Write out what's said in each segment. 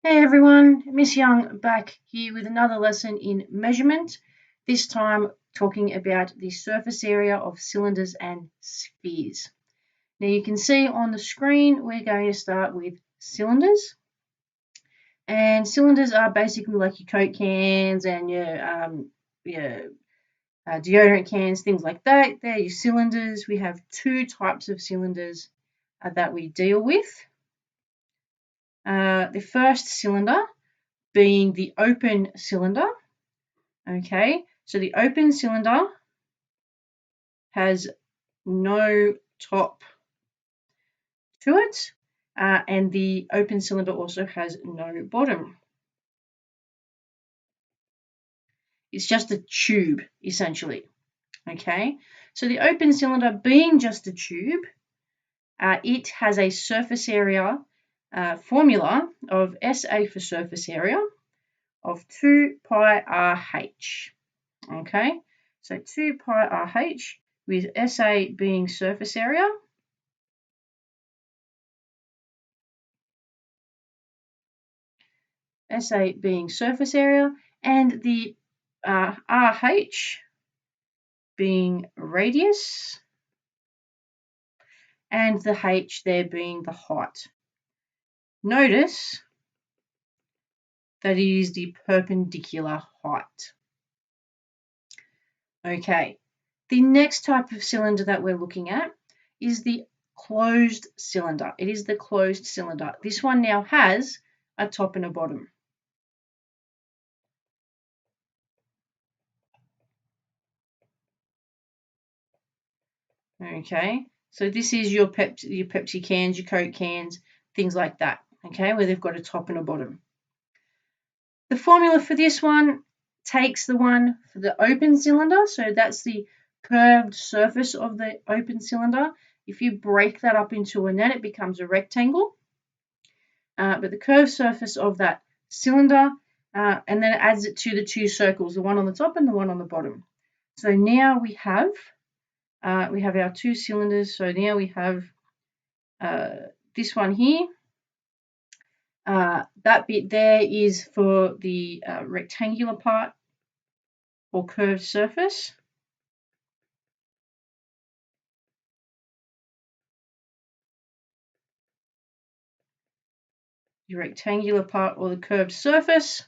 Hey everyone, Miss Young back here with another lesson in measurement, this time talking about the surface area of cylinders and spheres. Now you can see on the screen we're going to start with cylinders, and cylinders are basically like your Coke cans and your deodorant cans, things like that. They're your cylinders. We have two types of cylinders that we deal with. The first cylinder being the open cylinder. Okay, so the open cylinder has no top to it, and the open cylinder also has no bottom. It's just a tube, essentially. Okay, so the open cylinder being just a tube, it has a surface area formula of SA for surface area of 2 pi RH. Okay, so 2 pi RH with SA being surface area. SA being surface area, and the RH being radius, and the H there being the height. Notice that it is the perpendicular height. Okay, the next type of cylinder that we're looking at is the closed cylinder. It is the closed cylinder. This one now has a top and a bottom. Okay, so this is your Pepsi cans, your Coke cans, things like that, okay, where they've got a top and a bottom. The formula for this one takes the one for the open cylinder, so that's the curved surface of the open cylinder. If you break that up into a net, it becomes a rectangle. But the curved surface of that cylinder, and then it adds it to the two circles, the one on the top and the one on the bottom. So now we have our two cylinders. So now we have this one here. That bit there is for the rectangular part or curved surface. The rectangular part or the curved surface.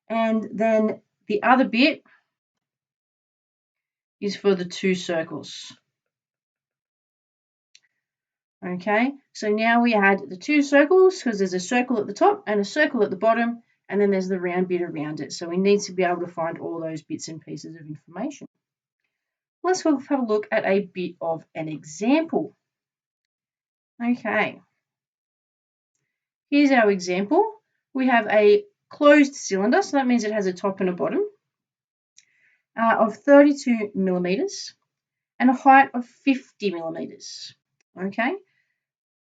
And then the other bit is for the two circles. Okay, so now we add the two circles because there's a circle at the top and a circle at the bottom, and then there's the round bit around it. So we need to be able to find all those bits and pieces of information. Let's have a look at a bit of an example. Okay, here's our example. We have a closed cylinder, so that means it has a top and a bottom of 32 millimeters and a height of 50 millimeters. Okay,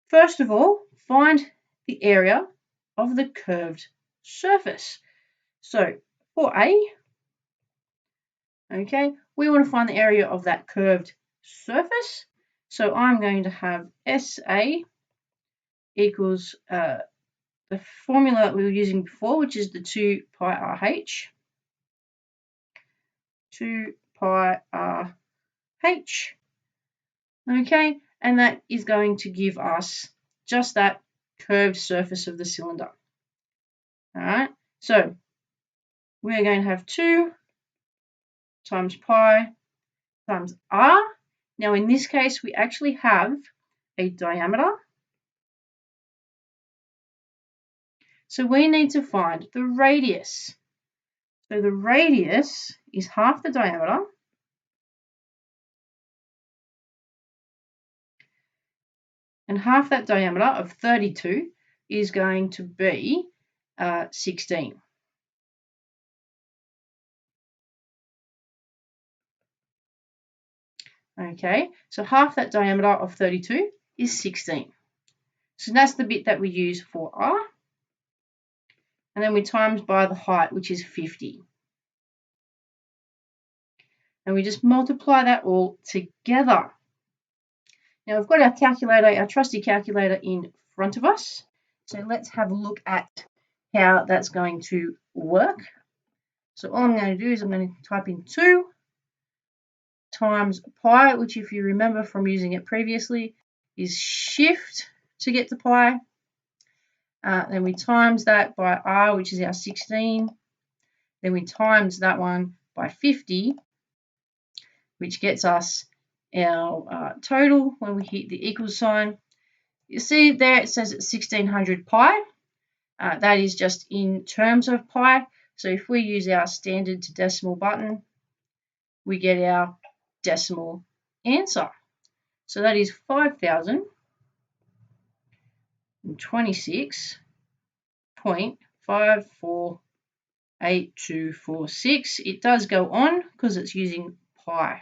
first of all, find the area of the curved surface. So for A, okay, we want to find the area of that curved surface. So I'm going to have SA equals the formula that we were using before, which is the 2 pi RH. 2 pi RH. Okay, and that is going to give us just that curved surface of the cylinder. All right, so we're going to have 2 times pi times r. Now in this case, we actually have a diameter. So we need to find the radius. So the radius is half the diameter. And half that diameter of 32 is going to be 16. Okay, so half that diameter of 32 is 16. So that's the bit that we use for R. And then we times by the height, which is 50. And we just multiply that all together. Now we've got our calculator, our trusty calculator in front of us. So let's have a look at how that's going to work. So all I'm going to do is I'm going to type in 2 times pi, which if you remember from using it previously is shift to get to pi. Then we times that by r, which is our 16. Then we times that one by 50, which gets us our total when we hit the equals sign. You see there it says it's 1600 pi. That is just in terms of pi. So if we use our standard to decimal button, we get our decimal answer. So that is 5,026.548246. It does go on because it's using pi.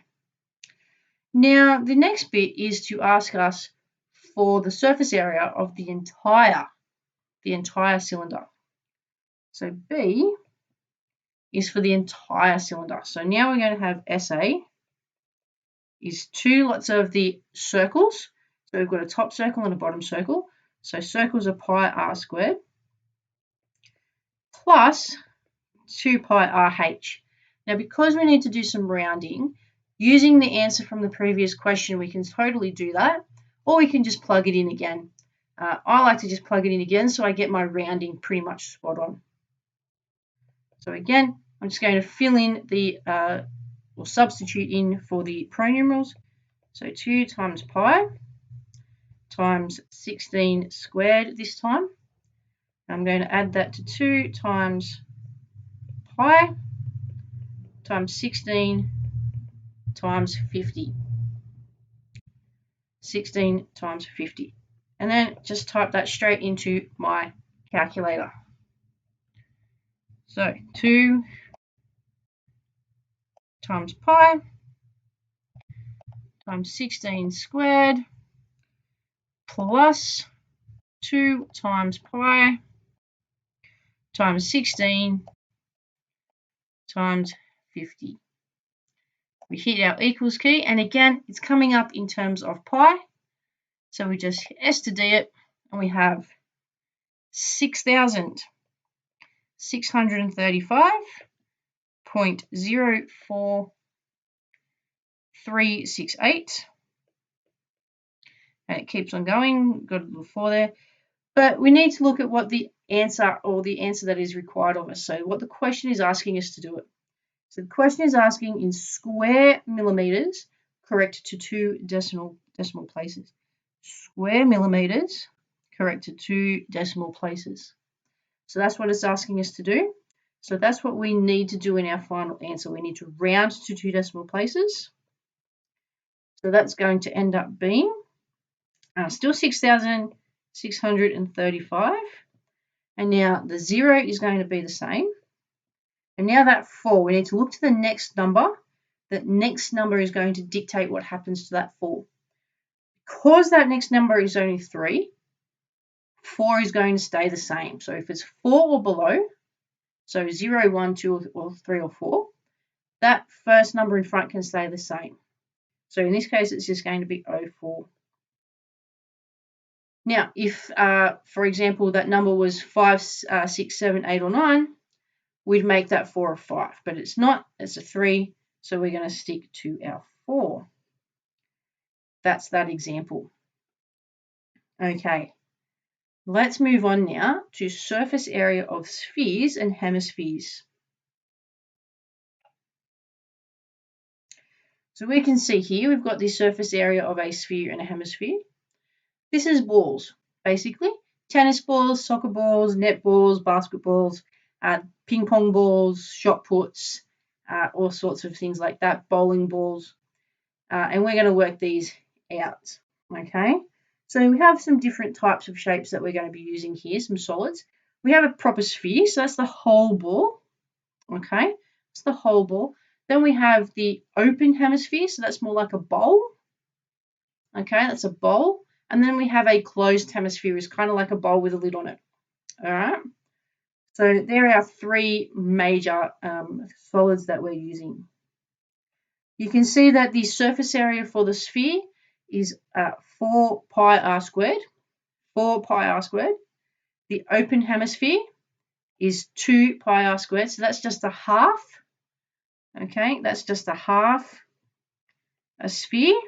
Now the next bit is to ask us for the surface area of the entire cylinder. So B is for the entire cylinder. So now we're going to have SA is 2 lots of the circles. So we've got a top circle and a bottom circle. So circles are pi r squared plus 2 pi RH. Now because we need to do some rounding, using the answer from the previous question, we can totally do that, or we can just plug it in again. I like to just plug it in again so I get my rounding pretty much spot on. So again, I'm just going to fill in the, or substitute in for the pronumerals. So 2 times pi times 16 squared this time. I'm going to add that to 2 times pi times 16 times 50. 16 times 50. And then just type that straight into my calculator. So 2 times pi times 16 squared plus 2 times pi times 16 times 50. We hit our equals key, and again, it's coming up in terms of pi. So we just hit S to D it, and we have 6,635.04368. And it keeps on going, got a little 4 there. But we need to look at what the answer, or the answer that is required of us. So what the question is asking us to do it. So the question is asking in square millimeters, correct to 2 decimal places. Square millimeters, correct to 2 decimal places. So that's what it's asking us to do. So that's what we need to do in our final answer. We need to round to 2 decimal places. So that's going to end up being still 6,635. And now the 0 is going to be the same. And now that 4, we need to look to the next number. That next number is going to dictate what happens to that 4. Because that next number is only 3, 4 is going to stay the same. So if it's 4 or below, so 0, 1, 2, or 3, or 4, that first number in front can stay the same. So in this case, it's just going to be 04. Now, if, for example, that number was 5, 6, 7, 8, or 9, we'd make that 4 or 5. But it's not, it's a 3, so we're going to stick to our 4. That's that example. Okay, let's move on now to surface area of spheres and hemispheres. So we can see here we've got the surface area of a sphere and a hemisphere. This is balls, basically. Tennis balls, soccer balls, netballs, basketballs, ping pong balls, shot puts, all sorts of things like that, bowling balls. And we're going to work these out, okay? So we have some different types of shapes that we're going to be using here, some solids. We have a proper sphere, so that's the whole ball, okay? It's the whole ball. Then we have the open hemisphere, so that's more like a bowl, okay? That's a bowl. And then we have a closed hemisphere, is kind of like a bowl with a lid on it, all right? So there are our 3 major solids that we're using. You can see that the surface area for the sphere is 4 pi r squared, 4 pi r squared. The open hemisphere is 2 pi r squared. So that's just a half. Okay, that's just a half a sphere.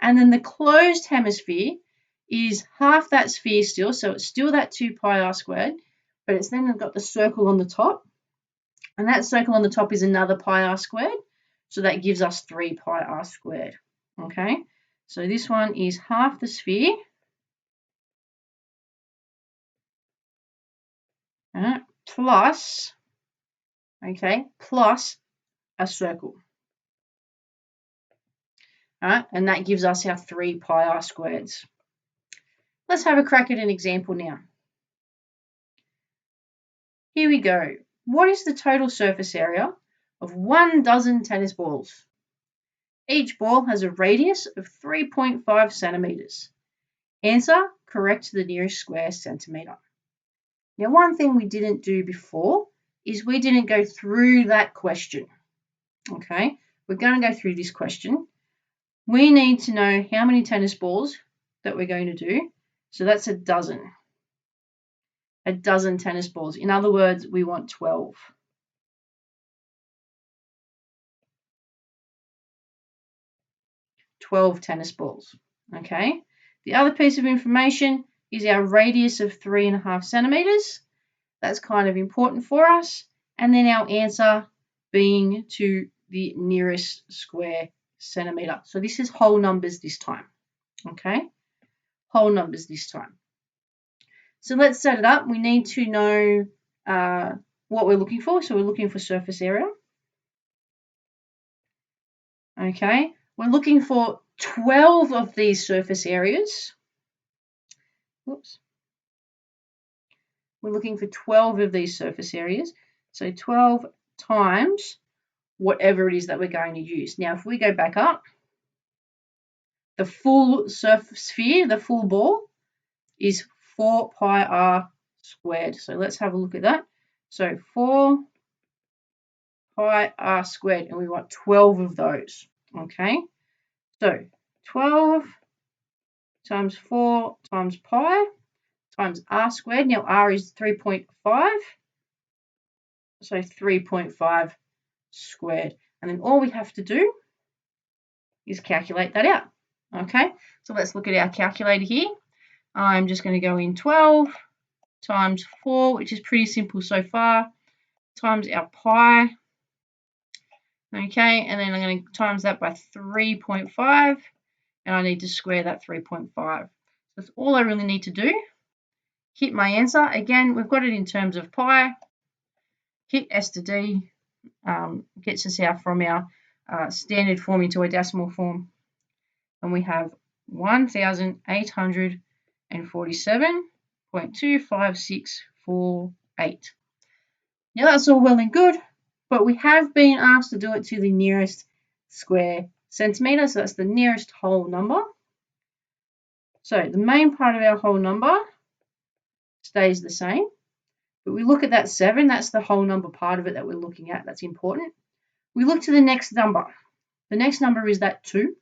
And then the closed hemisphere is half that sphere still. So it's still that 2 pi r squared, but it's then got the circle on the top. And that circle on the top is another pi r squared. So that gives us 3 pi r squared. Okay, so this one is half the sphere. Plus, okay, plus a circle. And that gives us our 3 pi r squareds. Let's have a crack at an example now. Here we go. What is the total surface area of 1 dozen tennis balls? Each ball has a radius of 3.5 centimeters. Answer correct to the nearest square centimeter. Now, one thing we didn't do before is we didn't go through that question. Okay, we're going to go through this question. We need to know how many tennis balls that we're going to do. So that's a dozen. A dozen tennis balls. In other words, we want 12. 12 tennis balls. Okay. The other piece of information is our radius of 3.5 centimeters. That's kind of important for us. And then our answer being to the nearest square centimeter. So this is whole numbers this time. Okay. Whole numbers this time. So let's set it up. We need to know what we're looking for. So we're looking for surface area. Okay. We're looking for 12 of these surface areas. Whoops. We're looking for 12 of these surface areas. So 12 times whatever it is that we're going to use. Now, if we go back up, the full surface sphere, the full ball, is 4 pi r squared. So let's have a look at that. So 4 pi r squared, and we want 12 of those. Okay, so 12 times 4 times pi times r squared. Now r is 3.5, so 3.5 squared. And then all we have to do is calculate that out. Okay, so let's look at our calculator here. I'm just going to go in 12 times 4, which is pretty simple so far, times our pi. Okay, and then I'm going to times that by 3.5, and I need to square that 3.5. That's all I really need to do. Hit my answer. Again, we've got it in terms of pi. Hit S to D. Gets us out from our standard form into a decimal form. And we have 1,847.25648. Now that's all well and good, but we have been asked to do it to the nearest square centimetre, so that's the nearest whole number. So the main part of our whole number stays the same, but we look at that 7, that's the whole number part of it that we're looking at, that's important. We look to the next number. The next number is that 2.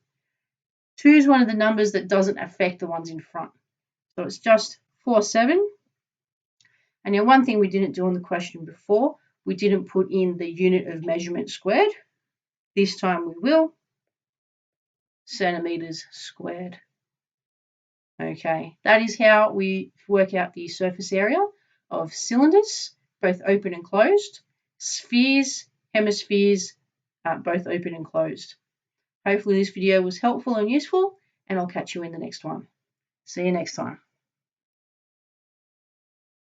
2 is one of the numbers that doesn't affect the ones in front. So it's just 4, 7. And now one thing we didn't do on the question before, we didn't put in the unit of measurement squared. This time we will. Centimeters squared. Okay, that is how we work out the surface area of cylinders, both open and closed, spheres, hemispheres, both open and closed. Hopefully this video was helpful and useful, and I'll catch you in the next one. See you next time.